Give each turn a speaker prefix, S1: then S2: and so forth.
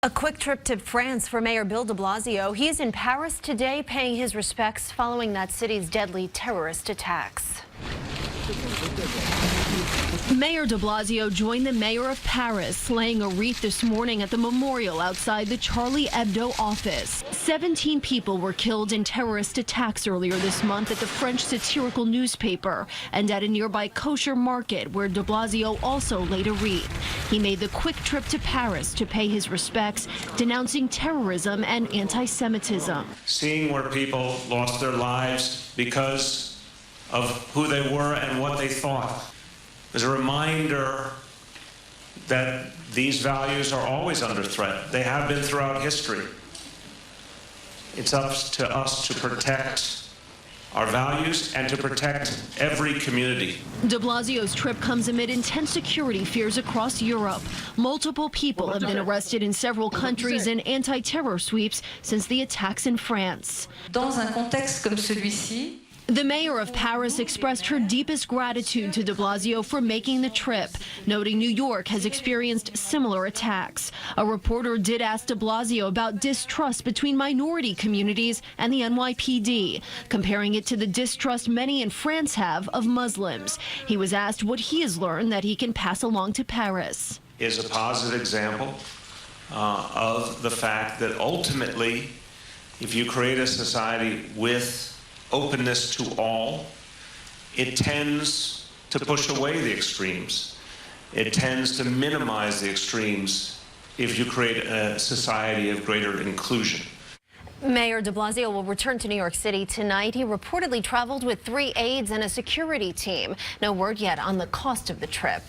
S1: A quick trip to France for Mayor Bill de Blasio. He is in Paris today paying his respects following that city's deadly terrorist attacks. Mayor de Blasio joined the mayor of Paris, laying a wreath this morning at the memorial outside the Charlie Hebdo office. 17 people were killed in terrorist attacks earlier this month at the French satirical newspaper and at a nearby kosher market where de Blasio also laid a wreath. He made the quick trip to Paris to pay his respects, denouncing terrorism and anti-Semitism.
S2: Seeing where people lost their lives because of who they were and what they thought is a reminder that these values are always under threat. They have been throughout history. It's up to us to protect our values and to protect every community.
S1: De Blasio's trip comes amid intense security fears across Europe. Multiple people have been arrested in several countries in anti-terror sweeps since the attacks in France.
S3: Dans un contexte comme celui-ci,
S1: the mayor of Paris expressed her deepest gratitude to de Blasio for making the trip, noting New York has experienced similar attacks. A reporter did ask de Blasio about distrust between minority communities and the NYPD, comparing it to the distrust many in France have of Muslims. He was asked what he has learned that he can pass along to Paris.
S2: Is a positive example of the fact that ultimately, if you create a society with openness to all, it tends to push away the extremes. It tends to minimize the extremes if you create a society of greater inclusion.
S1: Mayor de Blasio will return to New York City tonight. He reportedly traveled with 3 aides and a security team. No word yet on the cost of the trip.